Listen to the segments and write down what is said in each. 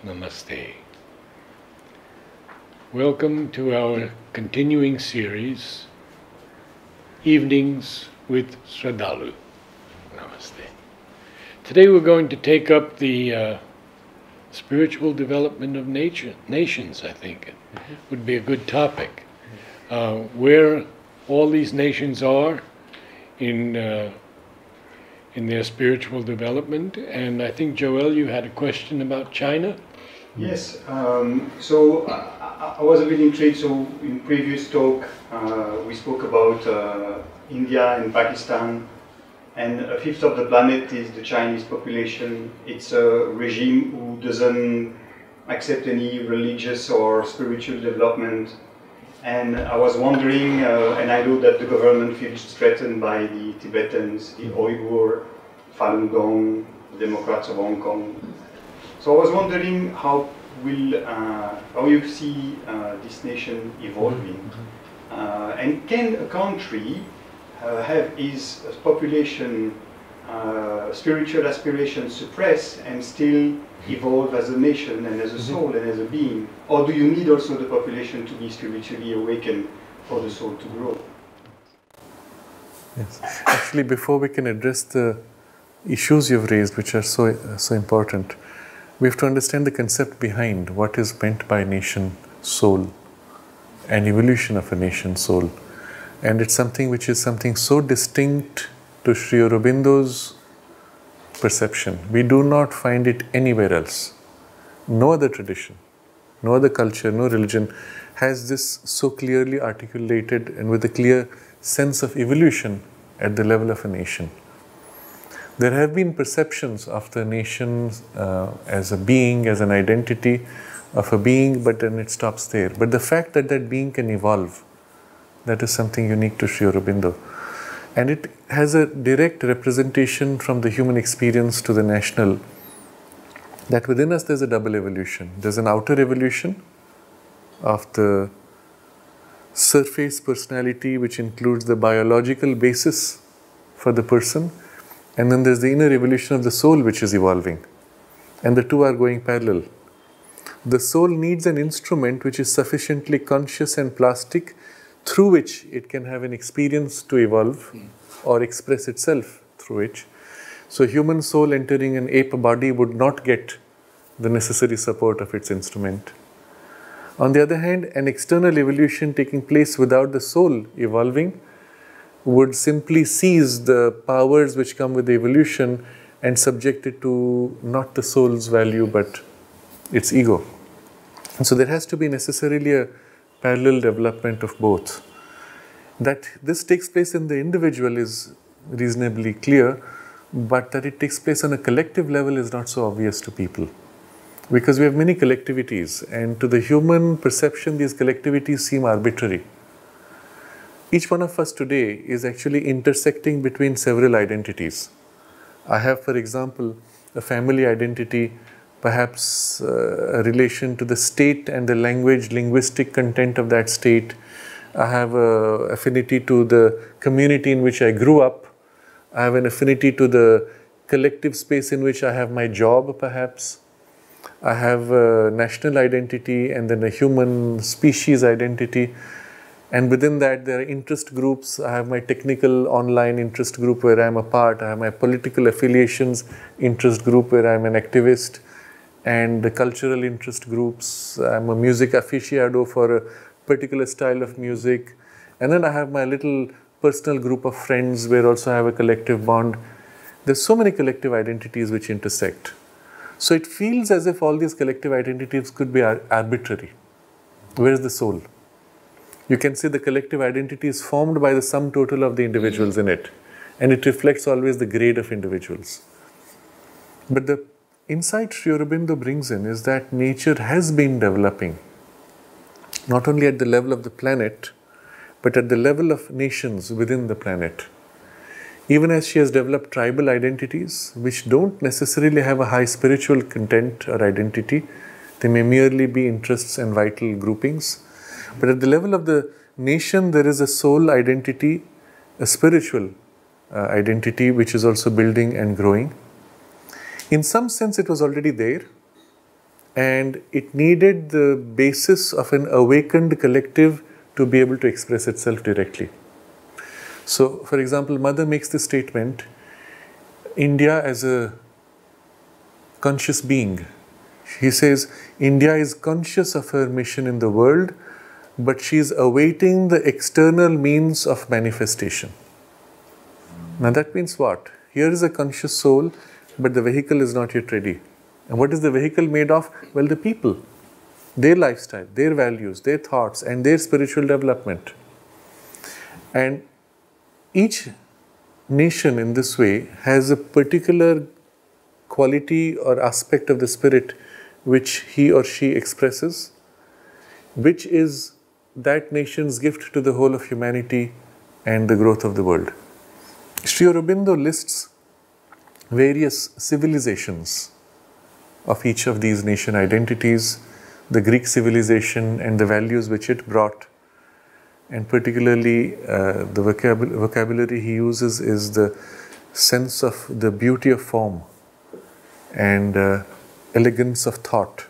Namaste. Welcome to our continuing series, Evenings with Sraddhalu. Namaste. Today we're going to take up the spiritual development of nations, I think. Would be a good topic. Where all these nations are in their spiritual development. And I think, Joel, you had a question about China? Yes, so I was a bit intrigued. So in previous talk, we spoke about India and Pakistan, and a fifth of the planet is the Chinese population. It's a regime who doesn't accept any religious or spiritual development. And I was wondering, and I know that the government feels threatened by the Tibetans, the Uyghur, Falun Gong, the Democrats of Hong Kong. So I was wondering how you see this nation evolving, and can a country have its population spiritual aspirations suppressed and still evolve as a nation and as a soul and as a being? Or do you need also the population to be spiritually awakened for the soul to grow? Yes. Actually, before we can address the issues you've raised, which are so important, we have to understand the concept behind what is meant by nation soul and evolution of a nation soul. And it's something which is something so distinct to Sri Aurobindo's perception. We do not find it anywhere else. No other tradition, no other culture, no religion has this so clearly articulated and with a clear sense of evolution at the level of a nation. There have been perceptions of the nation as a being, as an identity of a being, but then it stops there. But the fact that that being can evolve, that is something unique to Sri Aurobindo. And it has a direct representation from the human experience to the national, that within us there's a double evolution. There's an outer evolution of the surface personality, which includes the biological basis for the person, and then there's the inner evolution of the soul which is evolving. And the two are going parallel. The soul needs an instrument which is sufficiently conscious and plastic through which it can have an experience to evolve or express itself through it. So human soul entering an ape body would not get the necessary support of its instrument. On the other hand, an external evolution taking place without the soul evolving would simply seize the powers which come with the evolution and subject it to not the soul's value but its ego. And so there has to be necessarily a parallel development of both. That this takes place in the individual is reasonably clear, but that it takes place on a collective level is not so obvious to people. Because we have many collectivities, and to the human perception these collectivities seem arbitrary. Each one of us today is actually intersecting between several identities. I have, for example, a family identity, perhaps a relation to the state and the language, linguistic content of that state. I have an affinity to the community in which I grew up. I have an affinity to the collective space in which I have my job, perhaps. I have a national identity and then a human species identity. And within that, there are interest groups. I have my technical online interest group where I am a part. I have my political affiliations interest group where I am an activist. And the cultural interest groups. I'm a music aficionado for a particular style of music. And then I have my little personal group of friends where also I have a collective bond. There's so many collective identities which intersect. So it feels as if all these collective identities could be arbitrary. Where is the soul? You can say the collective identity is formed by the sum total of the individuals in it. And it reflects always the grade of individuals. But the insight Sri Aurobindo brings in is that nature has been developing, not only at the level of the planet, but at the level of nations within the planet. Even as she has developed tribal identities, which don't necessarily have a high spiritual content or identity, they may merely be interests and vital groupings. But at the level of the nation, there is a soul identity, a spiritual identity, which is also building and growing. In some sense, it was already there. and it needed the basis of an awakened collective to be able to express itself directly. So, for example, Mother makes the statement, India as a conscious being. He says, India is conscious of her mission in the world, but she is awaiting the external means of manifestation. Now that means what? Here is a conscious soul, but the vehicle is not yet ready. And what is the vehicle made of? Well, the people, their lifestyle, their values, their thoughts, and their spiritual development. And each nation in this way has a particular quality or aspect of the spirit which he or she expresses, which is that nation's gift to the whole of humanity and the growth of the world. Sri Aurobindo lists various civilizations of each of these nation identities, the Greek civilization and the values which it brought, and particularly the vocabulary he uses is the sense of the beauty of form and elegance of thought.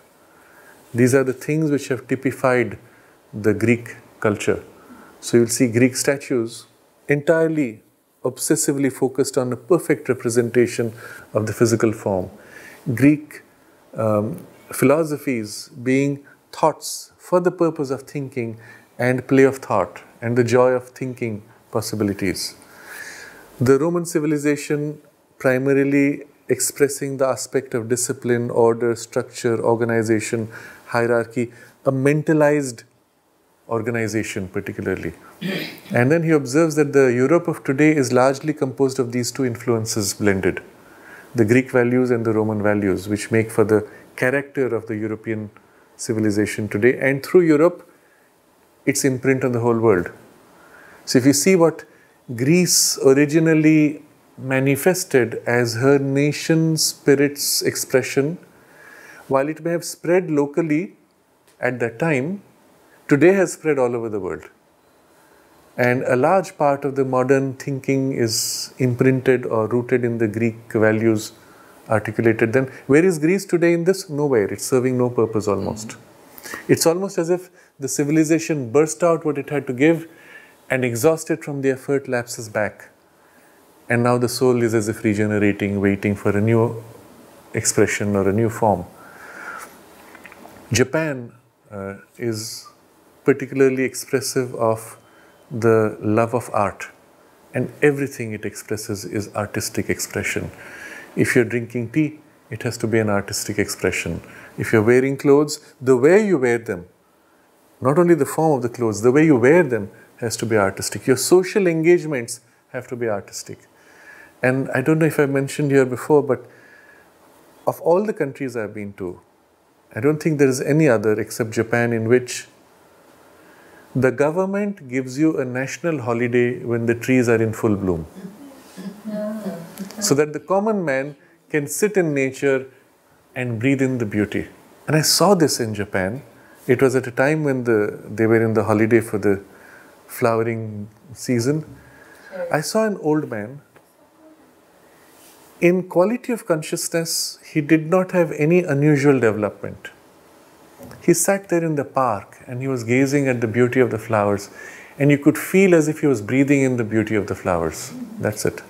These are the things which have typified the Greek culture. So you'll see Greek statues entirely obsessively focused on a perfect representation of the physical form. Greek philosophies being thoughts for the purpose of thinking and play of thought and the joy of thinking possibilities. The Roman civilization primarily expressing the aspect of discipline, order, structure, organization, hierarchy, a mentalized organization particularly. And then he observes that the Europe of today is largely composed of these two influences blended, the Greek values and the Roman values, which make for the character of the European civilization today, and through Europe, its imprint on the whole world. So if you see what Greece originally manifested as her nation spirit's expression, while it may have spread locally at that time, today has spread all over the world. And a large part of the modern thinking is imprinted or rooted in the Greek values articulated then. Where is Greece today in this? Nowhere. It's serving no purpose almost. It's almost as if the civilization burst out what it had to give and exhausted from the effort lapses back. And now the soul is as if regenerating, waiting for a new expression or a new form. Japan is particularly expressive of the love of art, and everything it expresses is artistic expression. If you're drinking tea, it has to be an artistic expression. If you're wearing clothes, the way you wear them, not only the form of the clothes, the way you wear them has to be artistic. Your social engagements have to be artistic. And I don't know if I mentioned here before, but of all the countries I've been to, I don't think there is any other except Japan in which the government gives you a national holiday when the trees are in full bloom. So that the common man can sit in nature and breathe in the beauty. And I saw this in Japan. It was at a time when they were in the holiday for the flowering season. I saw an old man. In quality of consciousness, he did not have any unusual development. He sat there in the park and he was gazing at the beauty of the flowers, and you could feel as if he was breathing in the beauty of the flowers. That's it.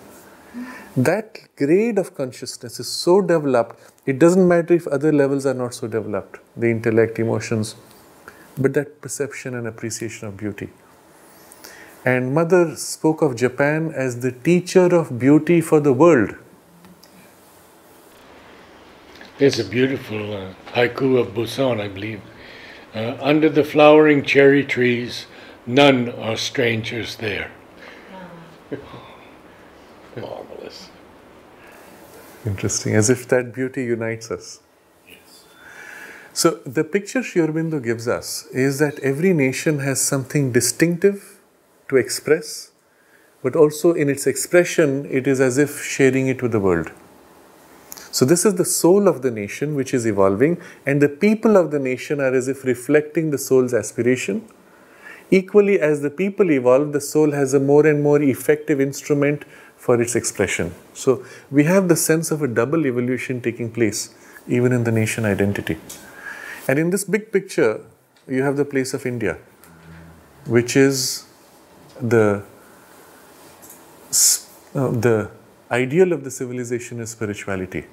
That grade of consciousness is so developed, it doesn't matter if other levels are not so developed, the intellect, emotions, but that perception and appreciation of beauty. And Mother spoke of Japan as the teacher of beauty for the world. There's a beautiful haiku of Busan, I believe. Under the flowering cherry trees, none are strangers there. Marvelous. Interesting, as if that beauty unites us. Yes. So the picture Sri Aurobindo gives us is that every nation has something distinctive to express, but also in its expression, it is as if sharing it with the world. So this is the soul of the nation which is evolving, and the people of the nation are as if reflecting the soul's aspiration. Equally, as the people evolve, the soul has a more and more effective instrument for its expression. So we have the sense of a double evolution taking place even in the nation identity. And in this big picture, you have the place of India, which is the ideal of the civilization is spirituality.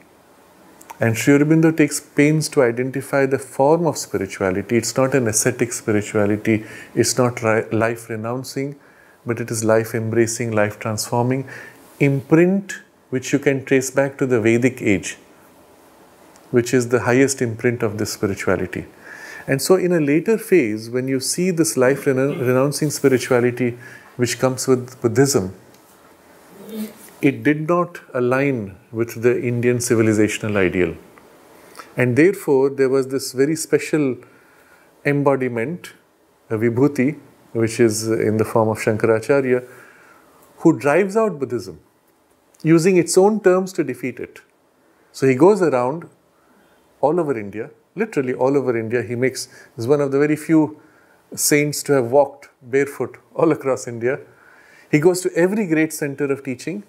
And Sri Aurobindo takes pains to identify the form of spirituality. It's not an ascetic spirituality, it's not life renouncing, but it is life embracing, life transforming imprint, which you can trace back to the Vedic age, which is the highest imprint of this spirituality. And so in a later phase, when you see this life renouncing spirituality which comes with Buddhism, it did not align with the Indian civilizational ideal. And therefore, there was this very special embodiment, a vibhuti, which is in the form of Shankaracharya, who drives out Buddhism, using its own terms to defeat it. So he goes around all over India, literally all over India. He's one of the very few saints to have walked barefoot all across India. He goes to every great center of teaching,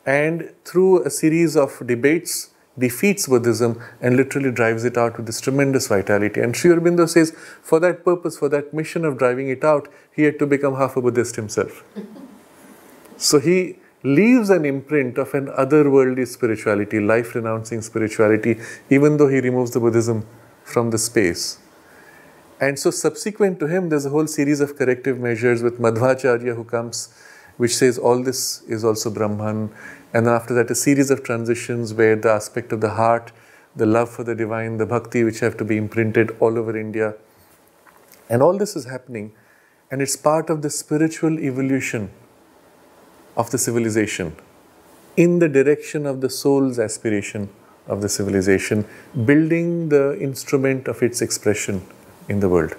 and through a series of debates, defeats Buddhism and literally drives it out with this tremendous vitality. And Sri Aurobindo says, for that purpose, for that mission of driving it out, he had to become half a Buddhist himself. So he leaves an imprint of an otherworldly spirituality, life-renouncing spirituality, even though he removes the Buddhism from the space. And so subsequent to him, there's a whole series of corrective measures with Madhvacharya who comes, which says all this is also Brahman. And after that, a series of transitions where the aspect of the heart, the love for the divine, the bhakti, which have to be imprinted all over India. And all this is happening, and it's part of the spiritual evolution of the civilization in the direction of the soul's aspiration of the civilization, building the instrument of its expression in the world.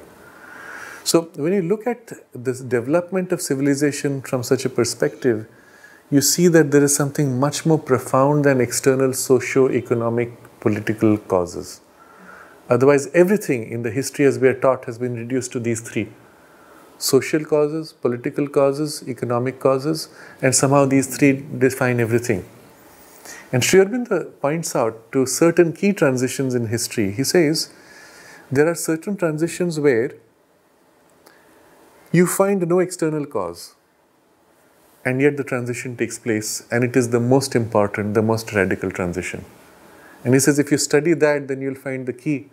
So when you look at this development of civilization from such a perspective, you see that there is something much more profound than external socio-economic political causes. Otherwise, everything in the history as we are taught has been reduced to these three: social causes, political causes, economic causes, and somehow these three define everything. And Sri Aurobindo points out to certain key transitions in history. He says, there are certain transitions where you find no external cause, and yet the transition takes place, and it is the most important, the most radical transition. And he says, if you study that, then you'll find the key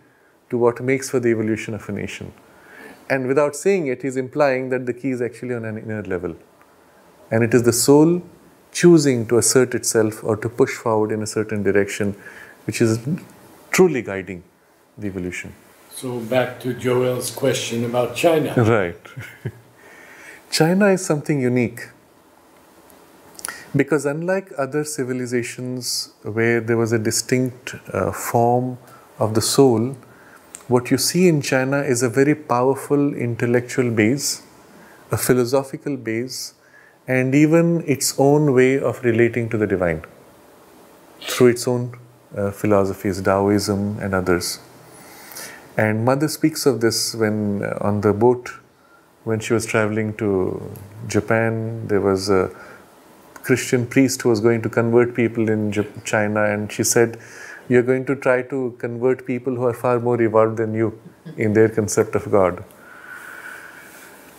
to what makes for the evolution of a nation. And without saying it, he's implying that the key is actually on an inner level. And it is the soul choosing to assert itself or to push forward in a certain direction, which is truly guiding the evolution. So back to Joel's question about China. Right. China is something unique, because unlike other civilizations where there was a distinct form of the soul, what you see in China is a very powerful intellectual base, a philosophical base, and even its own way of relating to the divine through its own philosophies, Daoism and others. And Mother speaks of this when on the boat, when she was traveling to Japan, there was a Christian priest who was going to convert people in China, and she said, you're going to try to convert people who are far more evolved than you in their concept of God.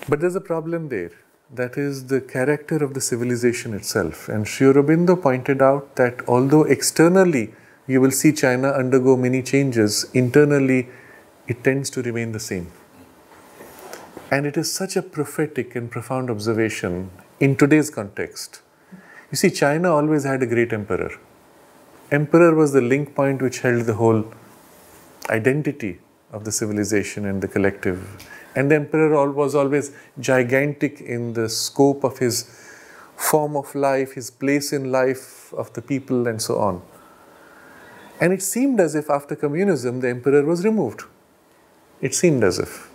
But there's a problem there. That is the character of the civilization itself. And Sri Aurobindo pointed out that although externally you will see China undergo many changes, internally it tends to remain the same. And it is such a prophetic and profound observation in today's context. You see, China always had a great emperor. Emperor was the link point which held the whole identity of the civilization and the collective. And the emperor was always gigantic in the scope of his form of life, his place in life of the people, and so on. And it seemed as if after communism, the emperor was removed. It seemed as if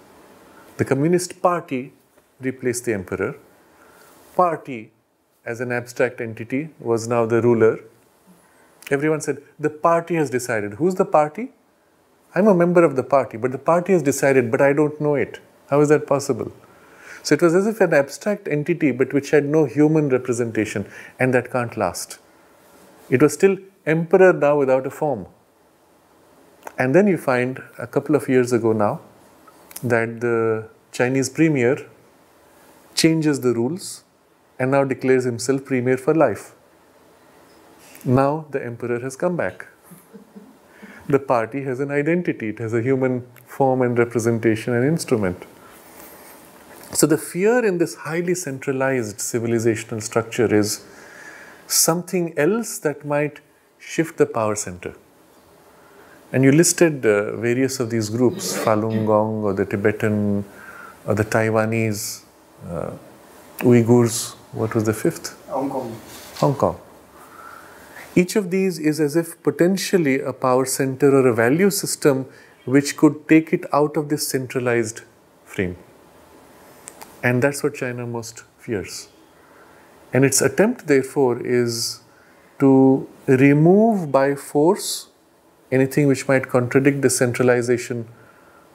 the Communist Party replaced the emperor. Party, as an abstract entity, was now the ruler. Everyone said, the party has decided. Who's the party? I'm a member of the party, but the party has decided, but I don't know it. How is that possible? So it was as if an abstract entity, but which had no human representation, and that can't last. It was still emperor now without a form. And then you find a couple of years ago now that the Chinese premier changes the rules and now declares himself premier for life. Now the emperor has come back. The party has an identity, it has a human form and representation and instrument. So the fear in this highly centralized civilizational structure is something else that might shift the power center. And you listed various of these groups, Falun Gong or the Tibetan or the Taiwanese, Uyghurs, what was the fifth? Hong Kong. Hong Kong. Each of these is as if potentially a power center or a value system which could take it out of this centralized frame. And that's what China most fears. And its attempt, therefore, is to remove by force anything which might contradict the centralization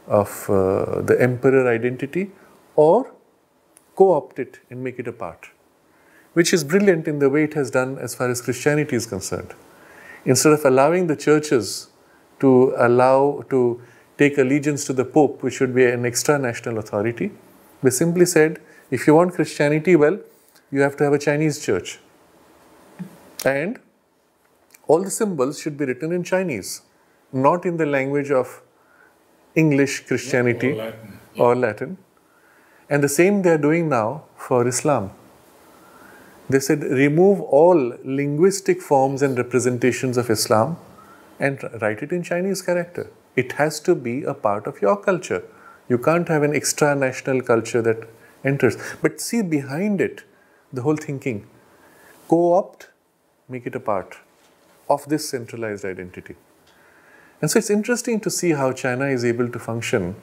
of the emperor identity, or co-opt it and make it a part, which is brilliant in the way it has done as far as Christianity is concerned. Instead of allowing the churches to take allegiance to the Pope, which should be an extra national authority, they simply said, if you want Christianity, well, you have to have a Chinese church. And all the symbols should be written in Chinese, not in the language of English Christianity or Latin. And the same they are doing now for Islam. They said, remove all linguistic forms and representations of Islam and write it in Chinese character. It has to be a part of your culture. You can't have an extra national culture that enters. But see behind it, the whole thinking. Co-opt, make it a part of this centralized identity. And so it's interesting to see how China is able to function.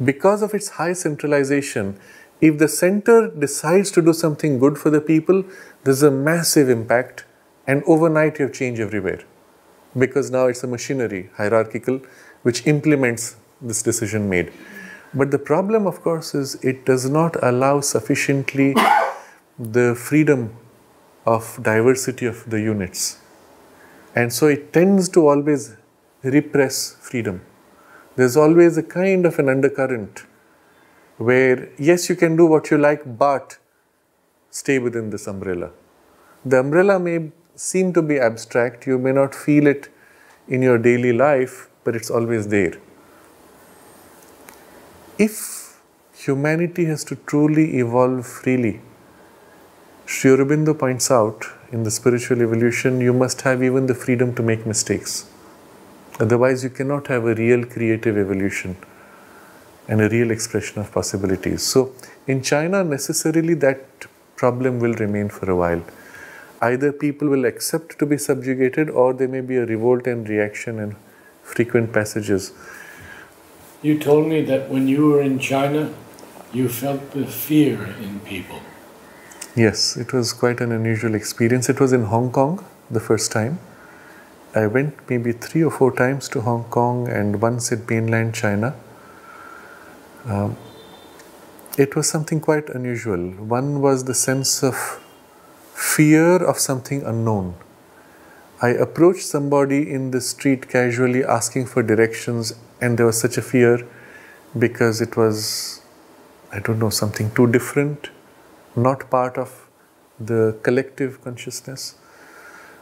Because of its high centralization, if the center decides to do something good for the people, there's a massive impact, and overnight you have change everywhere. Because now it's a machinery, hierarchical, which implements this decision made. But the problem, of course, is it does not allow sufficiently the freedom of diversity of the units. And so it tends to always repress freedom. There's always a kind of an undercurrent where, yes, you can do what you like, but stay within this umbrella. The umbrella may seem to be abstract, you may not feel it in your daily life, but it's always there. If humanity has to truly evolve freely, Sri Aurobindo points out in the spiritual evolution, you must have even the freedom to make mistakes. Otherwise, you cannot have a real creative evolution and a real expression of possibilities. So, in China, necessarily that problem will remain for a while. Either people will accept to be subjugated, or there may be a revolt and reaction and frequent passages. You told me that when you were in China, you felt the fear in people. Yes, it was quite an unusual experience. It was in Hong Kong the first time. I went maybe 3 or 4 times to Hong Kong and once in mainland China. It was something quite unusual. One was the sense of fear of something unknown. I approached somebody in the street casually asking for directions, and there was such a fear because it was, I don't know, something too different, not part of the collective consciousness.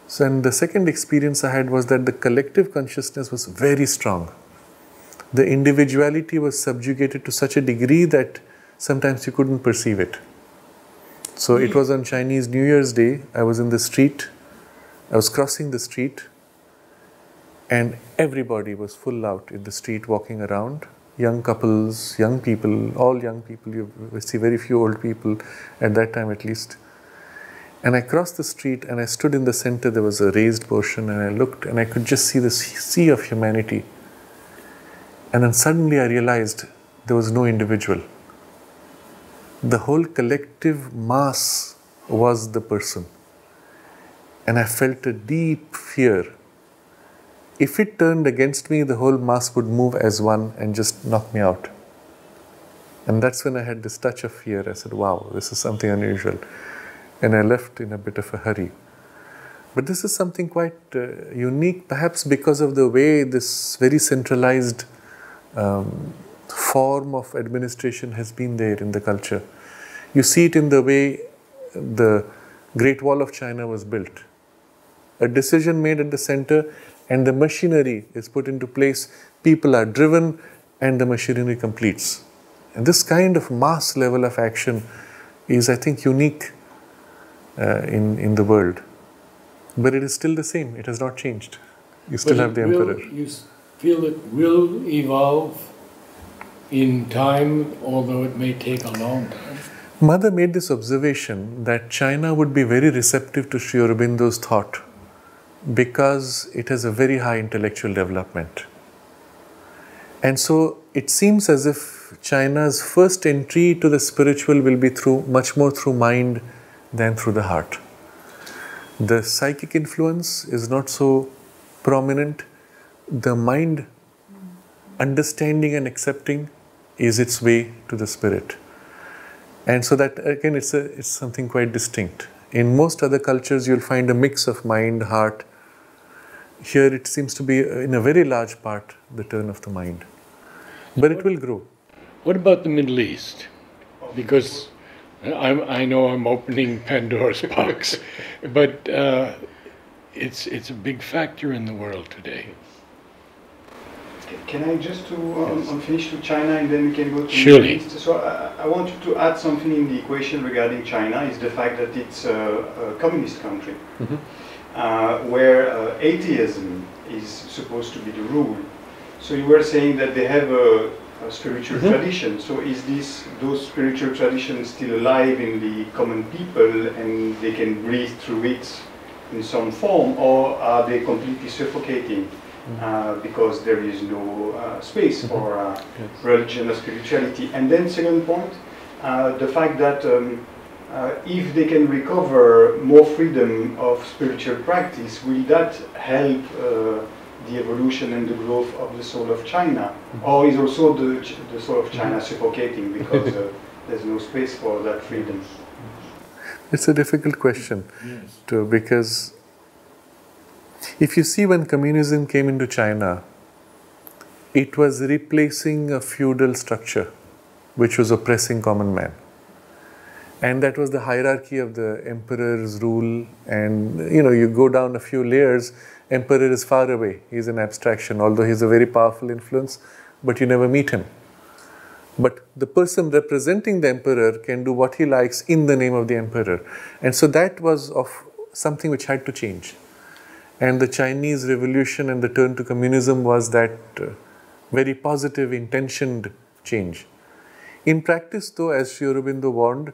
So, and the second experience I had was that the collective consciousness was very strong. The individuality was subjugated to such a degree that sometimes you couldn't perceive it. So it was on Chinese New Year's Day. I was in the street. I was crossing the street, and everybody was full out in the street walking around. Young couples, young people, all young people. You see very few old people at that time at least. And I crossed the street and I stood in the center. There was a raised portion, and I looked and I could just see this sea of humanity. And then suddenly I realized there was no individual. The whole collective mass was the person. And I felt a deep fear. If it turned against me, the whole mass would move as one and just knock me out. And that's when I had this touch of fear. I said, wow, this is something unusual. And I left in a bit of a hurry. But this is something quite unique, perhaps because of the way this very centralized form of administration has been there in the culture. You see it in the way the Great Wall of China was built. A decision made at the center and the machinery is put into place, people are driven and the machinery completes. And this kind of mass level of action is, I think, unique in the world. But it is still the same, it has not changed. You still have the emperor. You feel it will evolve in time, although it may take a long time? Mother made this observation that China would be very receptive to Sri Aurobindo's thought because it has a very high intellectual development. And so it seems as if China's first entry to the spiritual will be much more through mind than through the heart. The psychic influence is not so prominent. The mind understanding and accepting is its way to the spirit. And so that again it's something quite distinct. In most other cultures you'll find a mix of mind, heart. Here it seems to be in a very large part the turn of the mind. But it will grow. What about the Middle East? Because I know I'm opening Pandora's box, but it's a big factor in the world today. Can I just finish to China and then we can go to Surely. Middle East? So I want you to add something in the equation regarding China, is the fact that it's a communist country, where atheism is supposed to be the rule. So you were saying that they have a spiritual tradition. So is those spiritual traditions still alive in the common people and they can breathe through it in some form, or are they completely suffocating because there is no space for religion or spirituality? And then second point, the fact that if they can recover more freedom of spiritual practice, will that help the evolution and the growth of the soul of China? Or is also the soul of China suffocating because there's no space for that freedom? It's a difficult question, too, because if you see when communism came into China, it was replacing a feudal structure which was oppressing common man. And that was the hierarchy of the emperor's rule. And you go down a few layers, emperor is far away. He's an abstraction, although he's a very powerful influence, but you never meet him. But the person representing the emperor can do what he likes in the name of the emperor. And so that was of something which had to change. And the Chinese revolution and the turn to communism was that very positive, intentioned change. In practice, though, as Sri Aurobindo warned,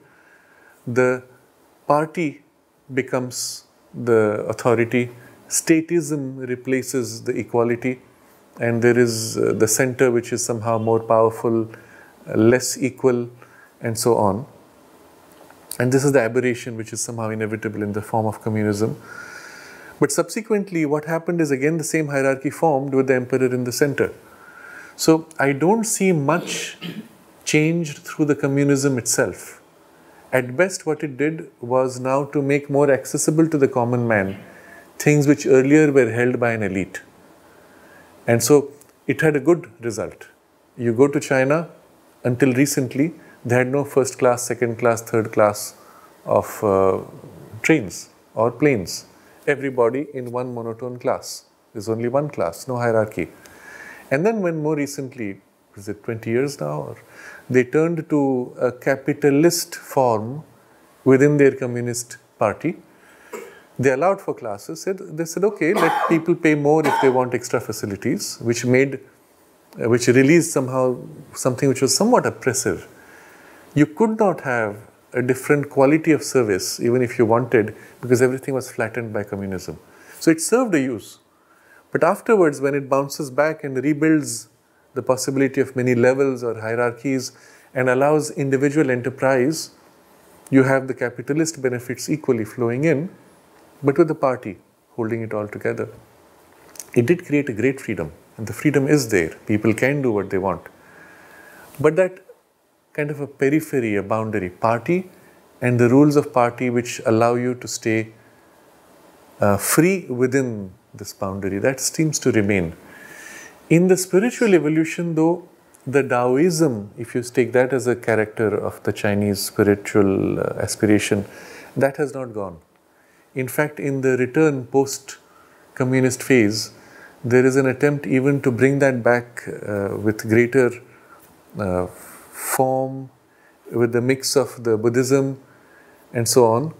the party becomes the authority, statism replaces the equality, and there is the center which is somehow more powerful, less equal, and so on. And this is the aberration which is somehow inevitable in the form of communism. But subsequently, what happened is again the same hierarchy formed with the emperor in the center. So I don't see much changed through the communism itself. At best, what it did was now to make more accessible to the common man things which earlier were held by an elite. And so it had a good result. You go to China, until recently, they had no first class, second class, third class of trains or planes. Everybody in one monotone class. There's only one class, no hierarchy. And then when more recently, is it 20 years now, or they turned to a capitalist form within their communist party, they allowed for classes. They said, okay, let people pay more if they want extra facilities, which released somehow something which was somewhat oppressive. You could not have a different quality of service, even if you wanted, because everything was flattened by communism. So it served a use. But afterwards, when it bounces back and rebuilds the possibility of many levels or hierarchies and allows individual enterprise, you have the capitalist benefits equally flowing in, but with the party holding it all together. It did create a great freedom, and the freedom is there. People can do what they want. But that kind of a periphery, a boundary, party and the rules of party which allow you to stay free within this boundary. That seems to remain. In the spiritual evolution, though, the Daoism, if you take that as a character of the Chinese spiritual aspiration, that has not gone. In fact, in the return post-communist phase, there is an attempt even to bring that back with greater form, with the mix of the Buddhism and so on.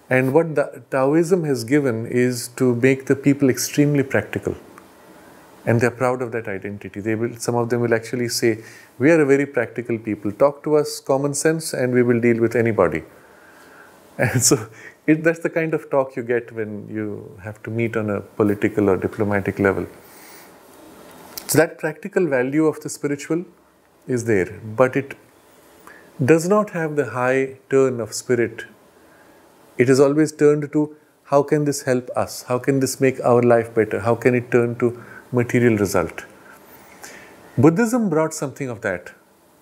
And what the Taoism has given is to make the people extremely practical. And they're proud of that identity. Some of them will actually say, we are a very practical people. Talk to us common sense and we will deal with anybody. And so that's the kind of talk you get when you have to meet on a political or diplomatic level. So that practical value of the spiritual is there, but it does not have the high turn of spirit. It is always turned to, how can this help us? How can this make our life better? How can it turn to material result? Buddhism brought something of that,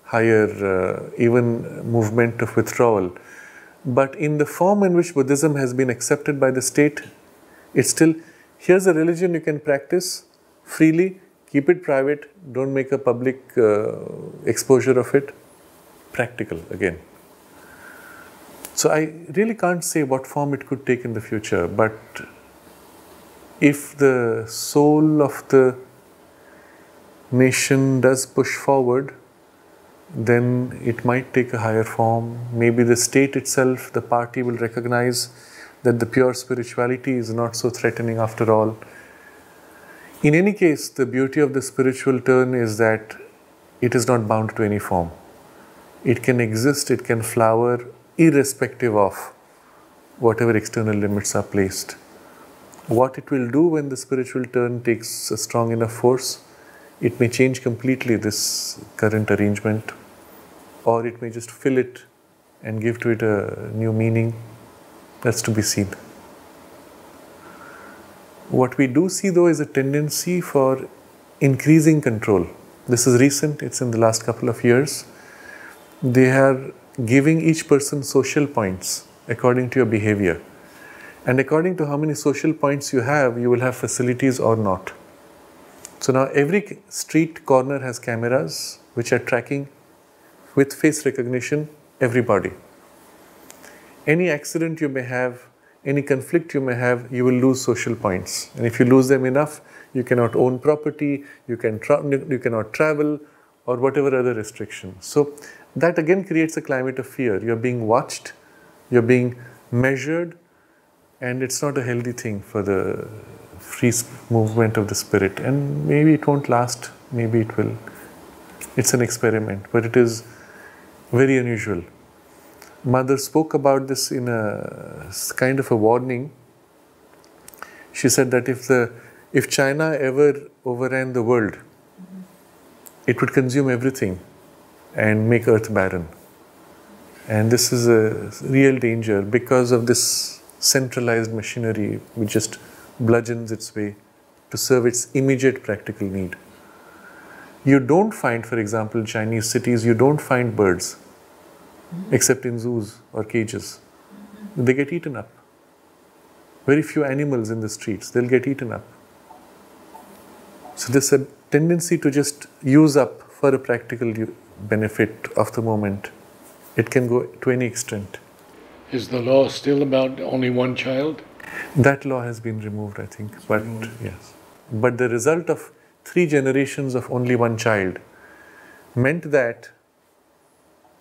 higher even movement of withdrawal. But in the form in which Buddhism has been accepted by the state, it's still, here's a religion you can practice freely, keep it private, don't make a public exposure of it. Practical again. So I really can't say what form it could take in the future, but if the soul of the nation does push forward, then it might take a higher form. Maybe the state itself, the party will recognize that the pure spirituality is not so threatening after all. In any case, the beauty of the spiritual turn is that it is not bound to any form. It can exist, it can flower, irrespective of whatever external limits are placed. What it will do when the spiritual turn takes a strong enough force, it may change completely this current arrangement, or it may just fill it and give to it a new meaning. That's to be seen. What we do see though is a tendency for increasing control. This is recent, it's in the last couple of years. They are giving each person social points according to your behavior. And according to how many social points you will have facilities or not. So now every street corner has cameras which are tracking with face recognition everybody. Any accident you may have, any conflict you may have, you will lose social points. And if you lose them enough, you cannot own property, you cannot travel, or whatever other restrictions. So that again creates a climate of fear. You're being watched, you're being measured, and it's not a healthy thing for the free movement of the spirit. And maybe it won't last, maybe it will. It's an experiment, but it is very unusual. Mother spoke about this in a kind of a warning. She said that if China ever overran the world, it would consume everything and make earth barren. And this is a real danger because of this centralized machinery which just bludgeons its way to serve its immediate practical need. You don't find, for example, in Chinese cities, you don't find birds except in zoos or cages. They get eaten up. Very few animals in the streets, they'll get eaten up. So there's a tendency to just use up for a practical benefit of the moment. It can go to any extent. Is the law still about only one child? That law has been removed, I think. But yes. But the result of 3 generations of only one child meant that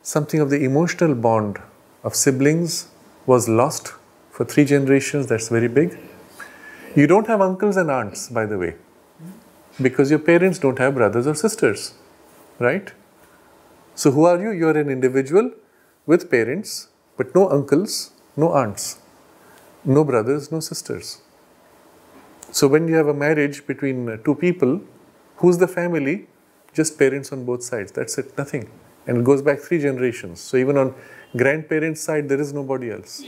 something of the emotional bond of siblings was lost for 3 generations. That's very big. You don't have uncles and aunts, by the way, because your parents don't have brothers or sisters, right? So who are you? You're an individual with parents, but no uncles, no aunts, no brothers, no sisters. So when you have a marriage between 2 people, who's the family? Just parents on both sides. That's it, nothing. And it goes back 3 generations. So even on grandparents' side, there is nobody else.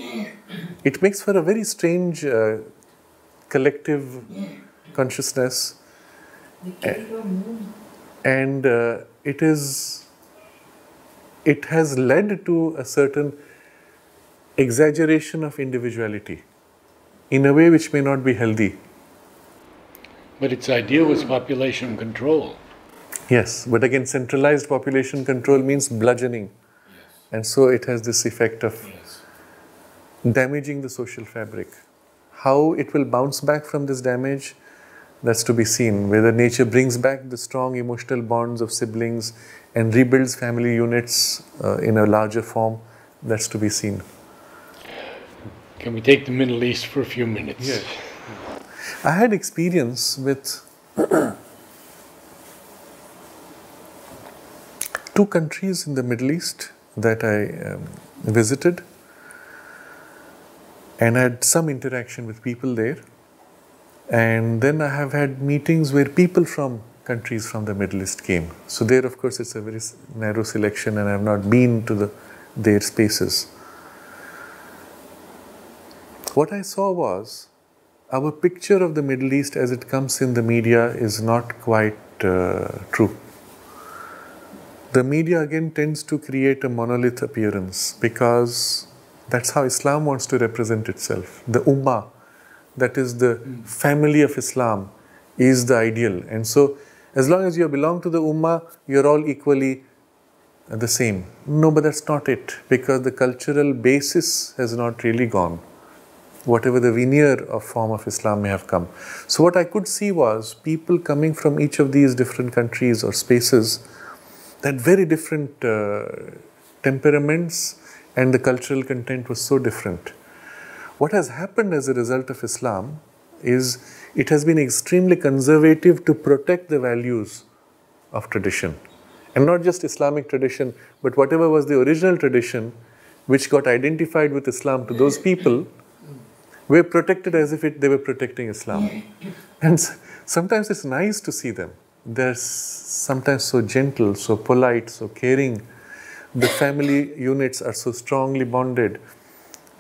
It makes for a very strange collective consciousness. And it has led to a certain exaggeration of individuality. in a way which may not be healthy. But its idea was population control. Yes, but again, centralized population control means bludgeoning. And so it has this effect of damaging the social fabric. How it will bounce back from this damage, that's to be seen. Whether nature brings back the strong emotional bonds of siblings and rebuilds family units in a larger form, that's to be seen. Can we take the Middle East for a few minutes? Yes. I had experience with two countries in the Middle East that I visited, and I had some interaction with people there. And then I have had meetings where people from countries from the Middle East came. So there, of course, it's a very narrow selection, and I have not been to their spaces. What I saw was, our picture of the Middle East as it comes in the media is not quite true. The media again tends to create a monolith appearance because that's how Islam wants to represent itself. The Ummah, that is the family of Islam, is the ideal. And so, as long as you belong to the Ummah, you're all equally the same. No, but that's not it, because the cultural basis has not really gone, whatever the veneer of form of Islam may have come. So what I could see was people coming from each of these different countries or spaces that very different temperaments, and the cultural content was so different. What has happened as a result of Islam is it has been extremely conservative to protect the values of tradition. And not just Islamic tradition, but whatever was the original tradition which got identified with Islam to those people were protected as if they were protecting Islam. And sometimes it's nice to see them. They're sometimes so gentle, so polite, so caring. The family units are so strongly bonded.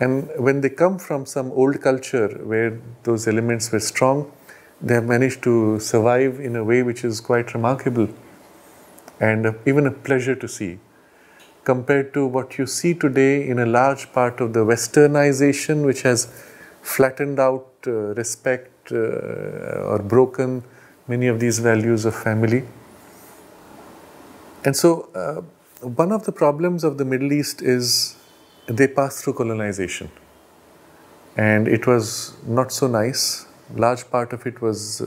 And when they come from some old culture where those elements were strong, they have managed to survive in a way which is quite remarkable and even a pleasure to see, compared to what you see today in a large part of the westernization, which has flattened out respect or broken many of these values of family. And so one of the problems of the Middle East is they passed through colonization, and it was not so nice. Large part of it was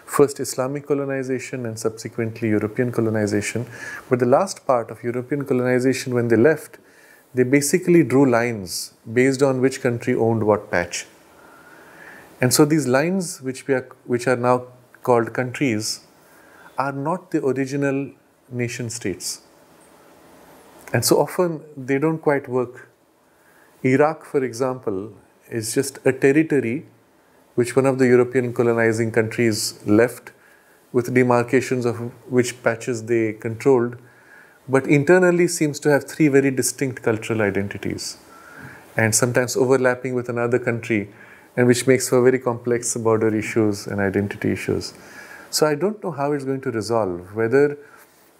first Islamic colonization and subsequently European colonization. But the last part of European colonization, when they left, they basically drew lines based on which country owned what patch. And so these lines, which are now called countries, are not the original nation states. And so often they don't quite work. Iraq, for example, is just a territory which one of the European colonizing countries left, with demarcations of which patches they controlled, but internally seems to have three very distinct cultural identities, and sometimes overlapping with another country, and which makes for very complex border issues and identity issues. So I don't know how it's going to resolve, whether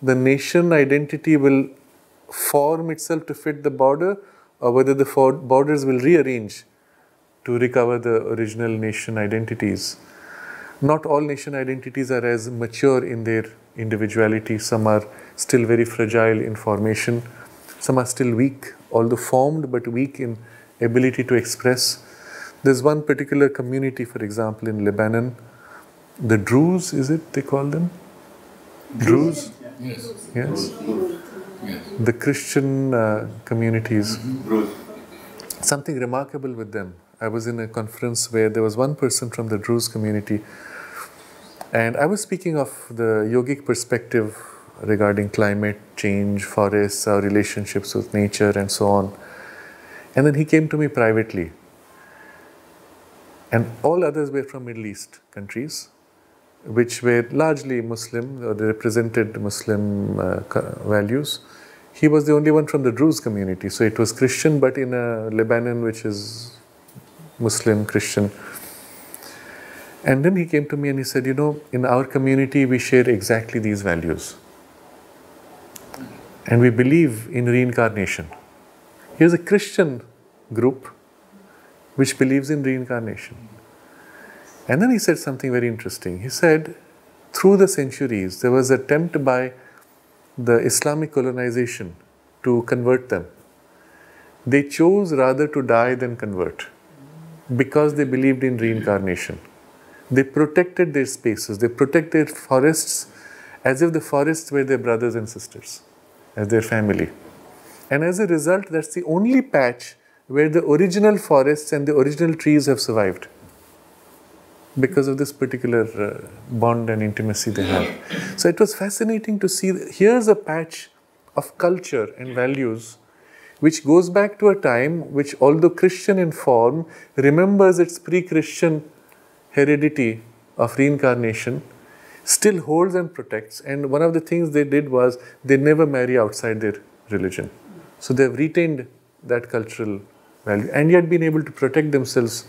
the nation identity will form itself to fit the border, or whether the borders will rearrange to recover the original nation identities. Not all nation identities are as mature in their individuality. Some are still very fragile in formation. Some are still weak, although formed, but weak in ability to express. There's one particular community, for example, in Lebanon, the Druze, is it they call them? Druze? Yes. Yes. Yes. The Christian communities. Druze. Something remarkable with them. I was in a conference where there was one person from the Druze community, and I was speaking of the yogic perspective regarding climate change, forests, our relationships with nature, and so on. And then he came to me privately. And all others were from Middle East countries, which were largely Muslim, or they represented Muslim values. He was the only one from the Druze community. So it was Christian, but in a Lebanon which is Muslim, Christian. And then he came to me and he said, you know, in our community we share exactly these values. And we believe in reincarnation. Here's a Christian group which believes in reincarnation. And then he said something very interesting. He said, through the centuries, there was an attempt by the Islamic colonization to convert them. They chose rather to die than convert because they believed in reincarnation. They protected their spaces, they protected their forests as if the forests were their brothers and sisters, as their family. And as a result, that's the only patch where the original forests and the original trees have survived because of this particular bond and intimacy they have. So it was fascinating to see, here's a patch of culture and values which goes back to a time which, although Christian in form, remembers its pre-Christian heredity of reincarnation, still holds and protects. And one of the things they did was they never marry outside their religion. So they've retained that cultural value and yet been able to protect themselves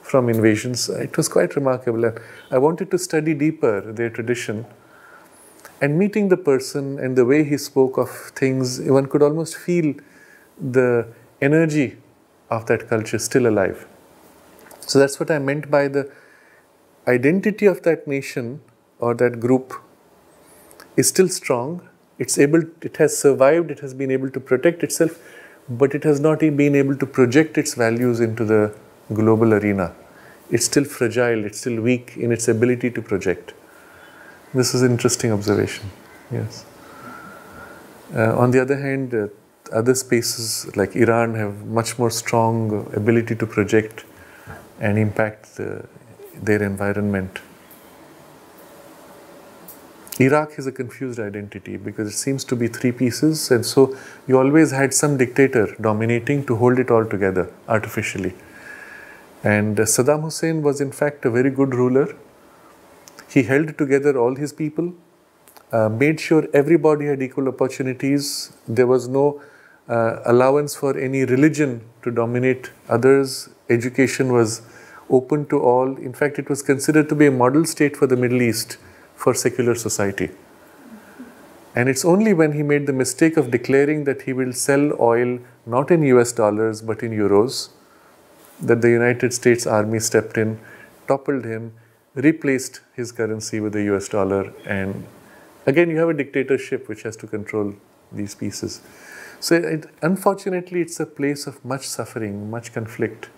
from invasions. It was quite remarkable. And I wanted to study deeper their tradition. And meeting the person and the way he spoke of things, one could almost feel the energy of that culture still alive. So that's what I meant by the identity of that nation or that group is still strong. It has survived, it has been able to protect itself, but it has not been able to project its values into the global arena. It's still fragile, it's still weak in its ability to project. This is an interesting observation, yes. On the other hand, other spaces like Iran have much more strong ability to project and impact their environment. Iraq has a confused identity because it seems to be three pieces, and so you always had some dictator dominating to hold it all together artificially. And Saddam Hussein was in fact a very good ruler. He held together all his people, made sure everybody had equal opportunities. There was no allowance for any religion to dominate others. Education was open to all. In fact, it was considered to be a model state for the Middle East for secular society. And it's only when he made the mistake of declaring that he will sell oil not in US dollars but in euros that the United States Army stepped in, toppled him, replaced his currency with the US dollar, and again you have a dictatorship which has to control these pieces. So unfortunately it's a place of much suffering, much conflict.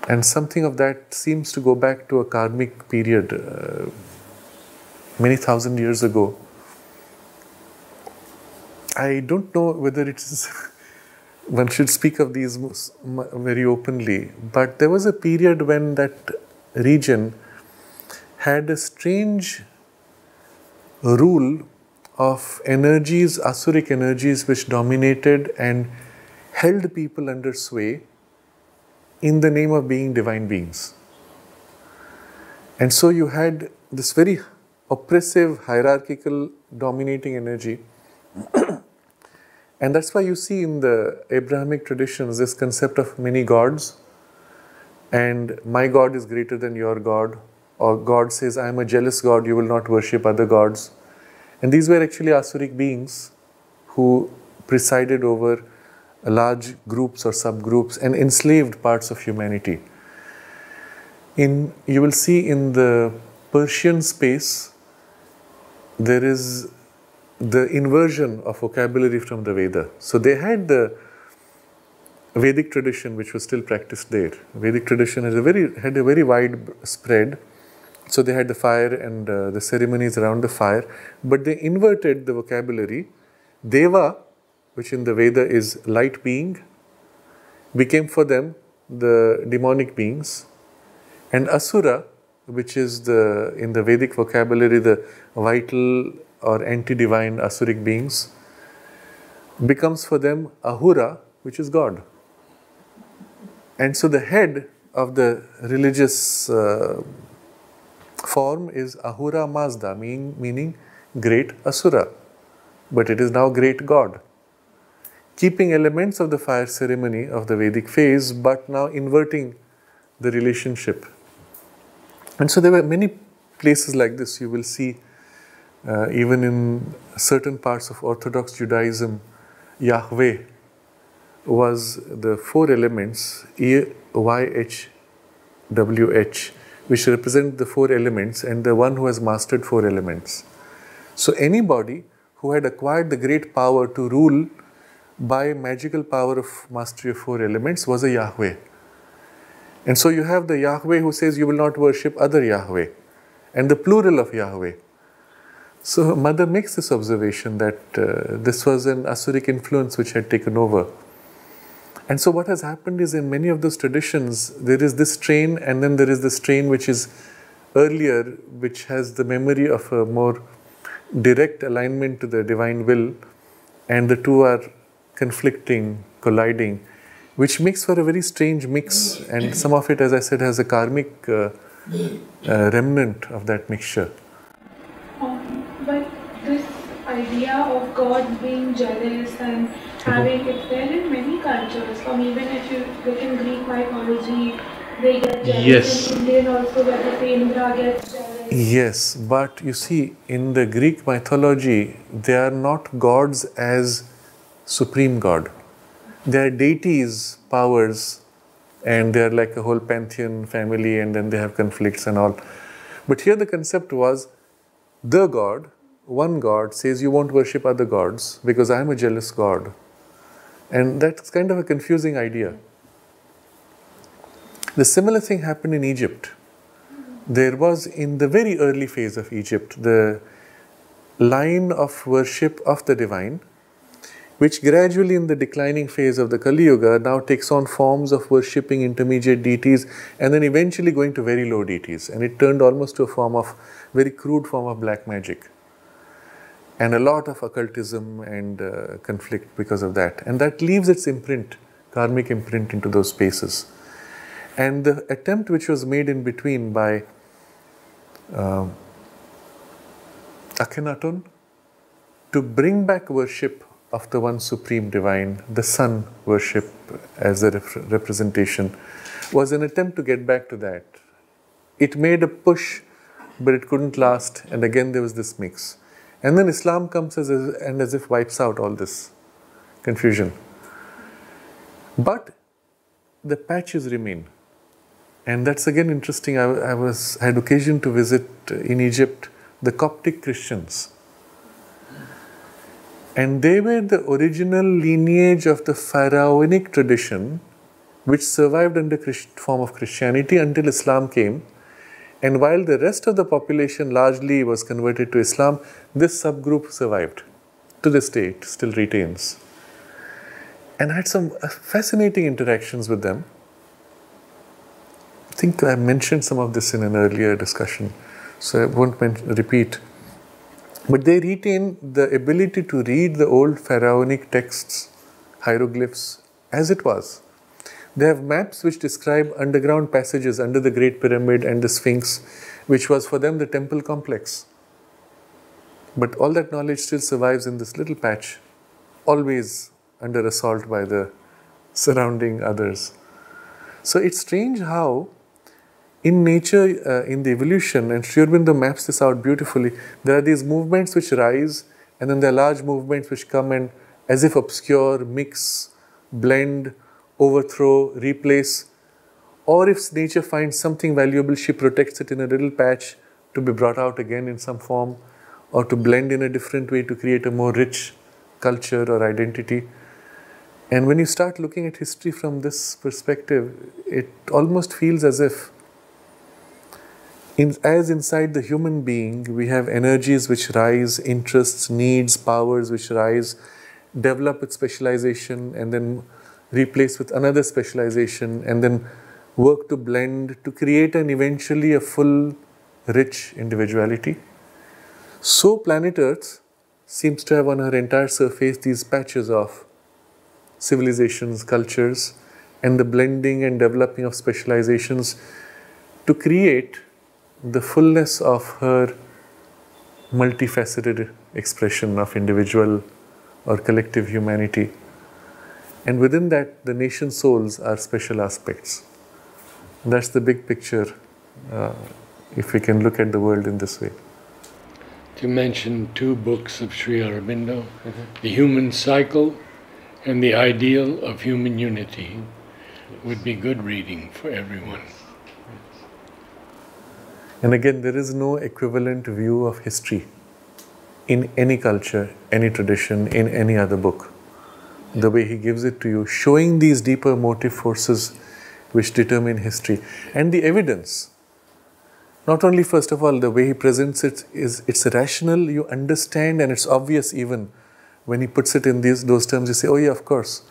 And something of that seems to go back to a karmic period, many thousand years ago. I don't know whether it is, one should speak of these very openly, but there was a period when that region had a strange rule of energies, asuric energies, which dominated and held people under sway in the name of being divine beings. And so you had this very oppressive, hierarchical, dominating energy. And that's why you see in the Abrahamic traditions this concept of many gods, and my God is greater than your God, or God says, I am a jealous God, you will not worship other gods. And these were actually asuric beings who presided over large groups or subgroups and enslaved parts of humanity. You will see in the Persian space, there is the inversion of vocabulary from the Veda. So they had the Vedic tradition which was still practiced there. Vedic tradition had a very wide spread. So they had the fire and the ceremonies around the fire, but they inverted the vocabulary. Deva, which in the Veda is light being, became for them the demonic beings. And Asura, which is in the Vedic vocabulary, the vital or anti-divine asuric beings, becomes for them Ahura, which is God. And so the head of the religious form is Ahura Mazda, meaning great Asura. But it is now great God, keeping elements of the fire ceremony of the Vedic phase, but now inverting the relationship. And so there were many places like this. You will see even in certain parts of Orthodox Judaism, Yahweh was the four elements, E, Y, H, W, H, which represent the four elements, and the one who has mastered four elements. So anybody who had acquired the great power to rule by magical power of mastery of four elements was a Yahweh. And so you have the Yahweh who says you will not worship other Yahweh, and the plural of Yahweh. So Mother makes this observation that this was an asuric influence which had taken over. And so what has happened is, in many of those traditions, there is this strain, and then there is the strain which is earlier, which has the memory of a more direct alignment to the divine will, and the two are conflicting, colliding, which makes for a very strange mix, and some of it, as I said, has a karmic remnant of that mixture. But this idea of God being jealous and having it there in many cultures, even if you look in Greek mythology, they get jealous. Yes. In Indian also, that the Indra gets jealous. Yes, but you see, in the Greek mythology, they are not gods as supreme God. They are deities, powers, and they are like a whole pantheon family, and then they have conflicts and all. But here the concept was, the God, one God, says you won't worship other gods because I am a jealous God. And that's kind of a confusing idea. The similar thing happened in Egypt. There was, in the very early phase of Egypt, the line of worship of the divine, which gradually in the declining phase of the Kali Yuga now takes on forms of worshipping intermediate deities, and then eventually going to very low deities. And it turned almost to a form of, very crude form of black magic. And a lot of occultism and conflict because of that. And that leaves its imprint, karmic imprint, into those spaces. And the attempt which was made in between by Akhenaten to bring back worship of the one supreme divine, the sun worship as a representation, was an attempt to get back to that. It made a push, but it couldn't last, and again there was this mix. And then Islam comes and as if wipes out all this confusion. But the patches remain. And that's again interesting. I had occasion to visit in Egypt the Coptic Christians. And they were the original lineage of the pharaonic tradition which survived under form of Christianity until Islam came. And while the rest of the population largely was converted to Islam, this subgroup survived. To this day, it still retains. And I had some fascinating interactions with them. I think I mentioned some of this in an earlier discussion, so I won't repeat. But they retain the ability to read the old pharaonic texts, hieroglyphs, as it was. They have maps which describe underground passages under the Great Pyramid and the Sphinx, which was for them the temple complex. But all that knowledge still survives in this little patch, always under assault by the surrounding others. So it's strange how in nature, in the evolution, and Sri Aurobindo maps this out beautifully, there are these movements which rise, and then there are large movements which come and as if obscure, mix, blend, overthrow, replace. Or if nature finds something valuable, she protects it in a little patch to be brought out again in some form, or to blend in a different way to create a more rich culture or identity. And when you start looking at history from this perspective, it almost feels as if as inside the human being, we have energies which rise, interests, needs, powers which rise, develop with specialization, and then replace with another specialization, and then work to blend to create an eventually a full, rich individuality. So planet Earth seems to have on her entire surface these patches of civilizations, cultures, and the blending and developing of specializations to create the fullness of her multifaceted expression of individual or collective humanity. And within that, the nation souls are special aspects. That's the big picture, if we can look at the world in this way. To mention two books of Sri Aurobindo, The Human Cycle And the ideal of human unity would be good reading for everyone. And again, there is no equivalent view of history in any culture, any tradition, in any other book. The way he gives it to you, showing these deeper motive forces which determine history. And the evidence, not only first of all, the way he presents it is, it's rational, you understand, and it's obvious even when he puts it in those terms, you say, oh yeah, of course.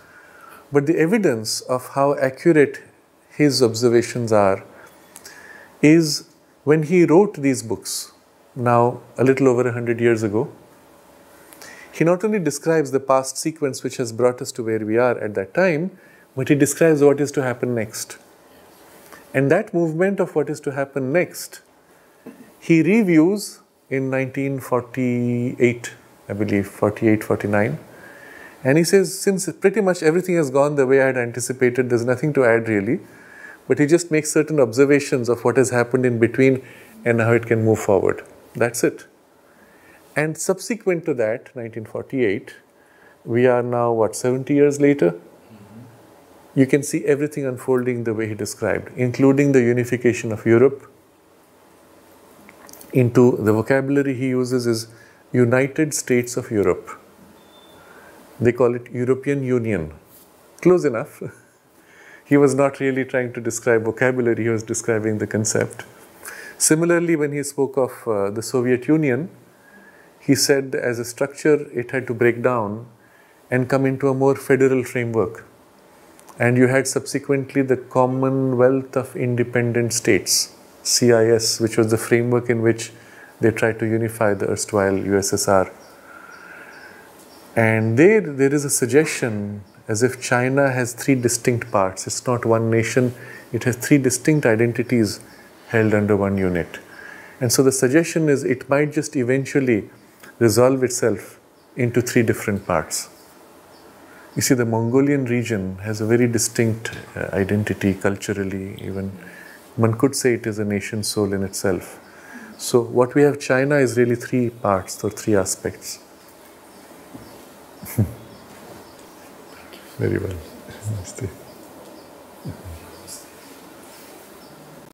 But the evidence of how accurate his observations are is when he wrote these books, now a little over 100 years ago, he not only describes the past sequence which has brought us to where we are at that time, but he describes what is to happen next. And that movement of what is to happen next, he reviews in 1948, I believe, 48, 49. And he says, since pretty much everything has gone the way I had anticipated, there's nothing to add really. But he just makes certain observations of what has happened in between and how it can move forward. That's it. And subsequent to that, 1948, we are now, 70 years later? You can see everything unfolding the way he described, including the unification of Europe. Into the vocabulary he uses is United States of Europe. They call it European Union. Close enough. He was not really trying to describe vocabulary, he was describing the concept. Similarly, when he spoke of the Soviet Union, he said as a structure it had to break down and come into a more federal framework. And you had subsequently the Commonwealth of Independent States, CIS, which was the framework in which they tried to unify the erstwhile USSR. And there is a suggestion as if China has three distinct parts. It's not one nation, it has three distinct identities held under one unit. And so the suggestion is it might just eventually resolve itself into three different parts. You see, the Mongolian region has a very distinct identity culturally, even one could say it is a nation soul in itself. So what we have China is really three parts or three aspects. Very well. Namaste.